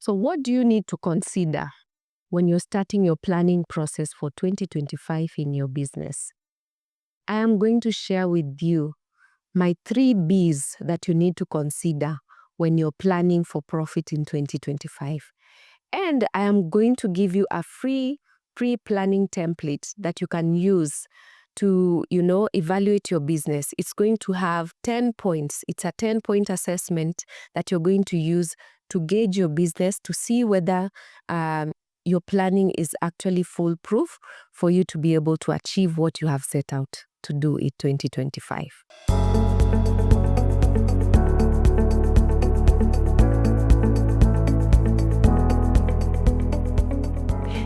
So what do you need to consider when you're starting your planning process for 2025 in your business? I am going to share with you my 3 Bs that you need to consider when you're planning for profit in 2025. And I am going to give you a free pre-planning template that you can use to, evaluate your business. It's going to have 10 points. It's a 10-point assessment that you're going to use to gauge your business to see whether your planning is actually foolproof for you to be able to achieve what you have set out to do in 2025.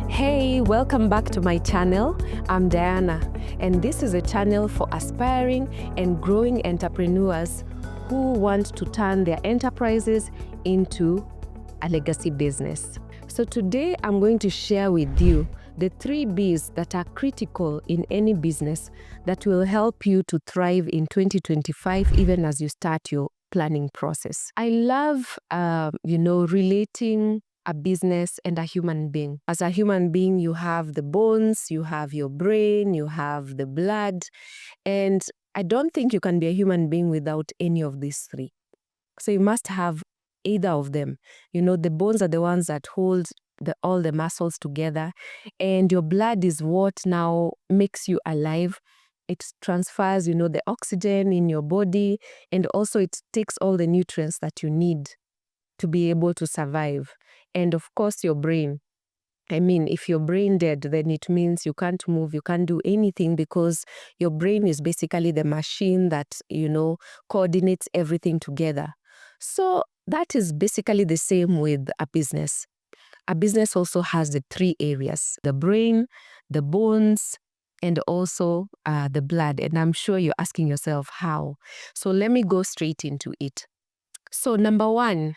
Hey, welcome back to my channel. I'm Diana, and this is a channel for aspiring and growing entrepreneurs who want to turn their enterprises into a legacy business. So today I'm going to share with you the 3 Bs that are critical in any business that will help you to thrive in 2025, even as you start your planning process. I love, relating a business and a human being. As a human being, you have the bones, you have your brain, you have the blood, and I don't think you can be a human being without any of these 3. So you must have either of them. The bones are the ones that hold all the muscles together, and your blood is what now makes you alive. It transfers, the oxygen in your body, and also it takes all the nutrients that you need to be able to survive. And of course, your brain. I mean, if your brain dead, then it means you can't move, you can't do anything, because your brain is basically the machine that, coordinates everything together. So that is basically the same with a business. A business also has the 3 areas: the brain, the bones, and also the blood. And I'm sure you're asking yourself how. So let me go straight into it. So number 1,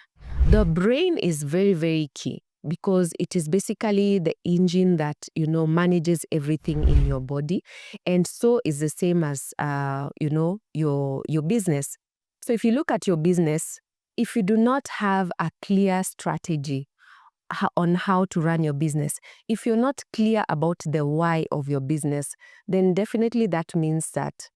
the brain is very, very key, because it is basically the engine that, manages everything in your body. And so is the same as, your business. So if you look at your business, if you do not have a clear strategy on how to run your business, if you're not clear about the why of your business, then definitely that means that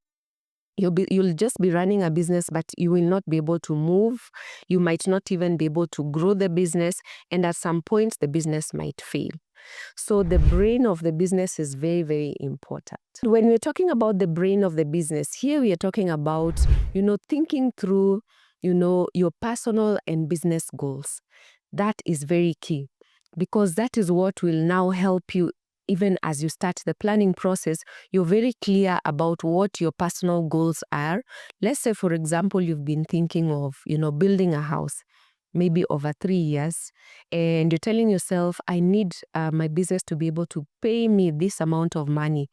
you'll just be running a business, but you will not be able to move. You might not even be able to grow the business, and at some point the business might fail. So the brain of the business is very, very important. When we're talking about the brain of the business, here we are talking about, thinking through, your personal and business goals. That is very key, because that is what will now help you. Even as you start the planning process, you're very clear about what your personal goals are. Let's say, for example, you've been thinking of, building a house, maybe over 3 years, and you're telling yourself, I need my business to be able to pay me this amount of money,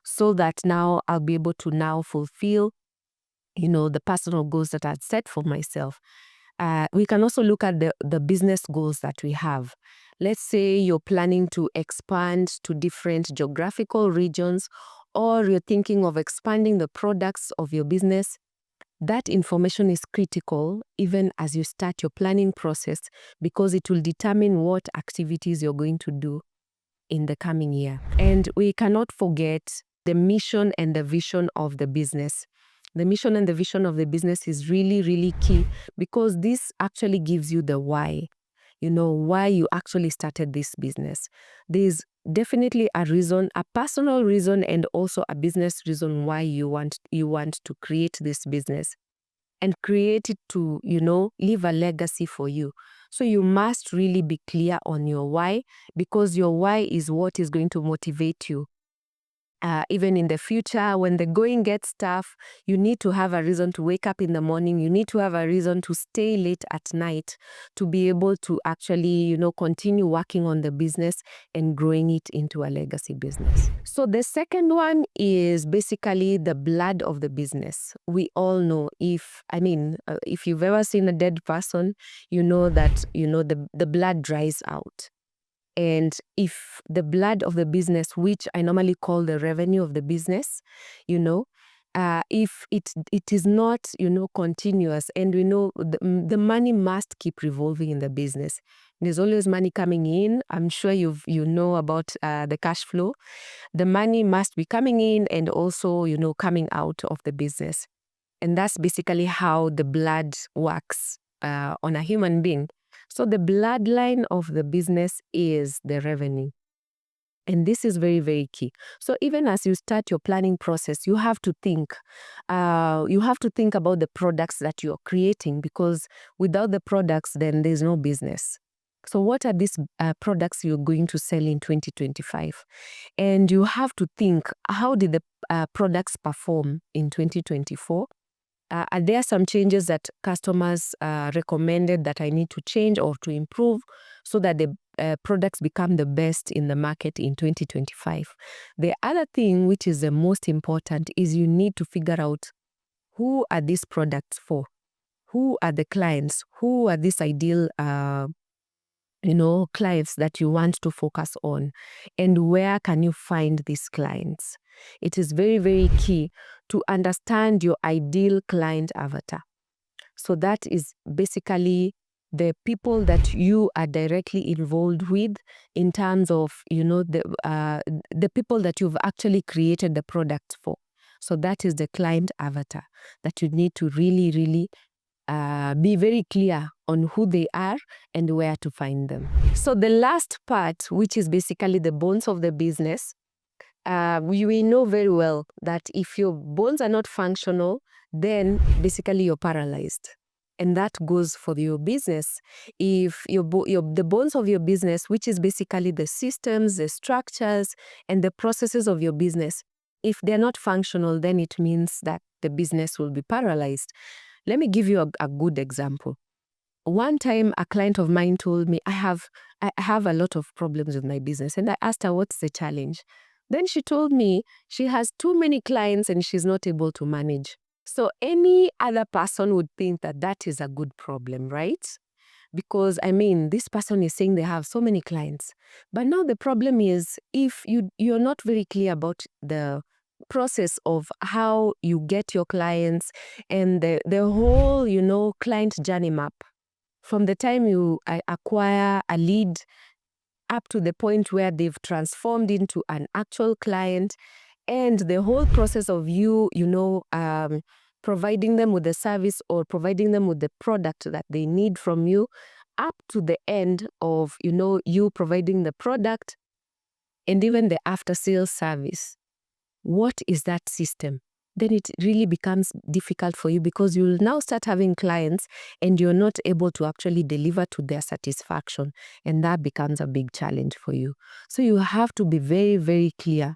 so that now I'll be able to now fulfill, the personal goals that I'd set for myself. We can also look at the business goals that we have. Let's say you're planning to expand to different geographical regions, or you're thinking of expanding the products of your business. That information is critical even as you start your planning process, because it will determine what activities you're going to do in the coming year. And we cannot forget the mission and the vision of the business. The mission and the vision of the business is really, really key, because this actually gives you the why. Why you actually started this business. There's definitely a reason, a personal reason, and also a business reason why you want to create this business and create it to, leave a legacy for you. So you must really be clear on your why, because your why is what is going to motivate you. Even in the future, when the going gets tough, you need to have a reason to wake up in the morning. You need to have a reason to stay late at night to be able to actually, continue working on the business and growing it into a legacy business. So the second one is basically the blood of the business. We all know, if you've ever seen a dead person, you know that, the blood dries out. And if the blood of the business, which I normally call the revenue of the business, if it is not, continuous, and we know the money must keep revolving in the business. There's always money coming in. I'm sure you know about the cash flow. The money must be coming in and also, coming out of the business. And that's basically how the blood works on a human being. So the bloodline of the business is the revenue. And this is very, very key. So even as you start your planning process, you have to think. You have to think about the products that you're creating, because without the products, then there's no business. So what are these products you're going to sell in 2025? And you have to think, how did the products perform in 2024? Are there some changes that customers recommended that I need to change or to improve so that the products become the best in the market in 2025? The other thing, which is the most important, is you need to figure out, who are these products for? Who are the clients? Who are these ideal clients that you want to focus on, and where can you find these clients? It is very, very key to understand your ideal client avatar. So that is basically the people that you are directly involved with, in terms of, the people that you've actually created the product for. So that is the client avatar that you need to really, really be very clear on who they are and where to find them. So the last part, which is basically the bones of the business, we know very well that if your bones are not functional, then basically you're paralyzed. And that goes for your business. If the bones of your business, which is basically the systems, the structures, and the processes of your business, if they're not functional, then it means that the business will be paralyzed. Let me give you a good example. One time, a client of mine told me, I have a lot of problems with my business. And I asked her, what's the challenge? Then she told me she has too many clients and she's not able to manage. So any other person would think that that is a good problem, right? Because, this person is saying they have so many clients. But now the problem is, if you're not very clear about the process of how you get your clients and the whole, client journey map, from the time you acquire a lead up to the point where they've transformed into an actual client, and the whole process of you, providing them with the service or providing them with the product that they need from you, up to the end of, you providing the product and even the after-sales service. What is that system? Then it really becomes difficult for you, because you'll now start having clients and you're not able to actually deliver to their satisfaction. And that becomes a big challenge for you. So you have to be very, very clear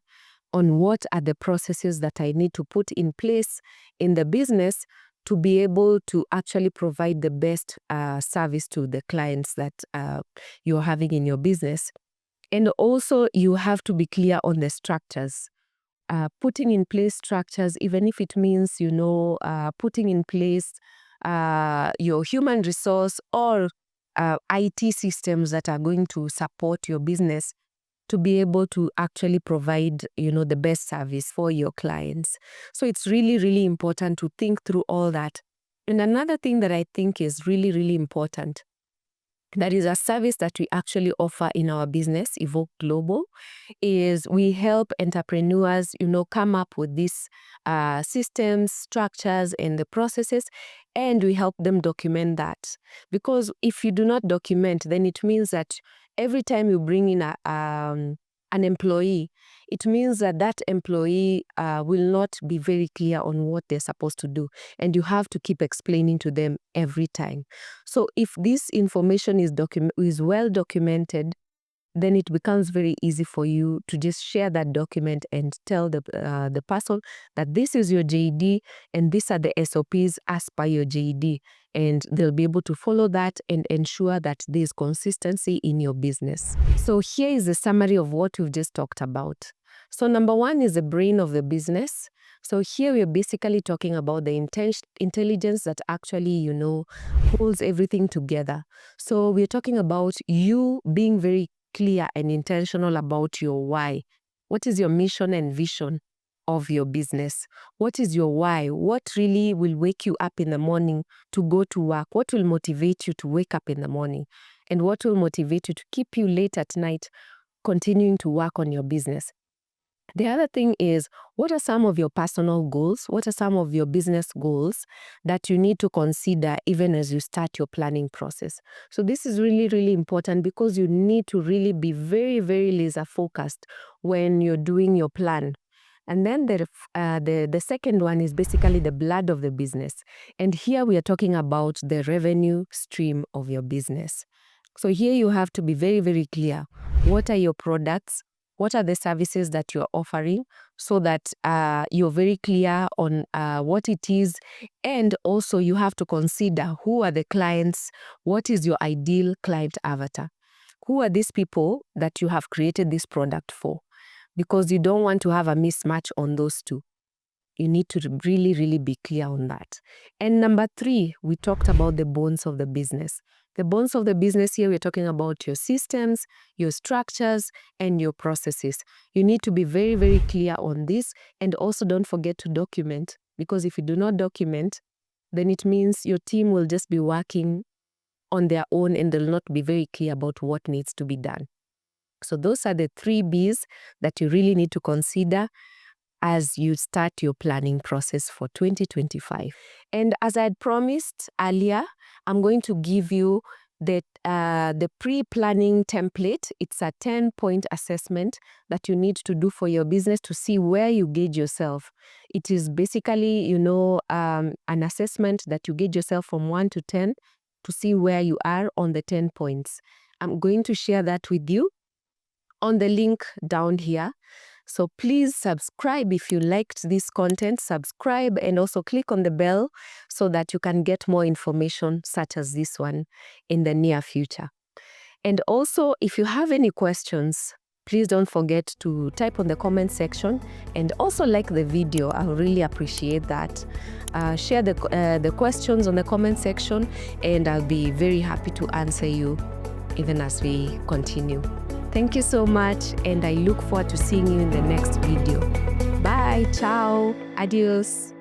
on what are the processes that I need to put in place in the business to be able to actually provide the best service to the clients that you're having in your business. And also, you have to be clear on the structures. Putting in place structures, even if it means, putting in place your human resource or IT systems that are going to support your business to be able to actually provide, the best service for your clients. So it's really, really important to think through all that. And another thing that I think is really, really important, that is a service that we actually offer in our business, Evoke Global, is we help entrepreneurs, come up with these systems, structures, and the processes, and we help them document that. Because if you do not document, then it means that every time you bring in an employee, it means that that employee will not be very clear on what they're supposed to do. And you have to keep explaining to them every time. So if this information is well documented, then it becomes very easy for you to just share that document and tell the person that this is your JD and these are the SOPs as per your JD. And they'll be able to follow that and ensure that there's consistency in your business. So here is a summary of what we've just talked about. So number one is the brain of the business. So here we're basically talking about the intelligence that actually, holds everything together. So we're talking about you being very clear and intentional about your why. What is your mission and vision? of your business? What is your why? What really will wake you up in the morning to go to work? What will motivate you to wake up in the morning? And what will motivate you to keep you late at night continuing to work on your business? The other thing is, what are some of your personal goals? What are some of your business goals that you need to consider even as you start your planning process? So this is really, really important because you need to really be very, very laser focused when you're doing your plan. And then the second one is basically the blood of the business. And here we are talking about the revenue stream of your business. So here you have to be very, very clear. What are your products? What are the services that you're offering, so that you're very clear on what it is. And also you have to consider who are the clients, what is your ideal client avatar. Who are these people that you have created this product for? Because you don't want to have a mismatch on those two. You need to really, really be clear on that. And number 3, we talked about the bones of the business. The bones of the business here, we're talking about your systems, your structures, and your processes. You need to be very, very clear on this. And also don't forget to document, because if you do not document, then it means your team will just be working on their own and they'll not be very clear about what needs to be done. So those are the 3 B's that you really need to consider as you start your planning process for 2025. And as I had promised earlier, I'm going to give you the pre-planning template. It's a 10-point assessment that you need to do for your business to see where you gauge yourself. It is basically, an assessment that you gauge yourself from 1 to 10 to see where you are on the 10 points. I'm going to share that with you on the link down here. So please subscribe if you liked this content, subscribe and also click on the bell so that you can get more information such as this one in the near future. And also, if you have any questions, please don't forget to type on the comment section and also like the video. I'll really appreciate that. Share the questions on the comment section and I'll be very happy to answer you even as we continue. Thank you so much, and I look forward to seeing you in the next video. Bye, ciao, adios.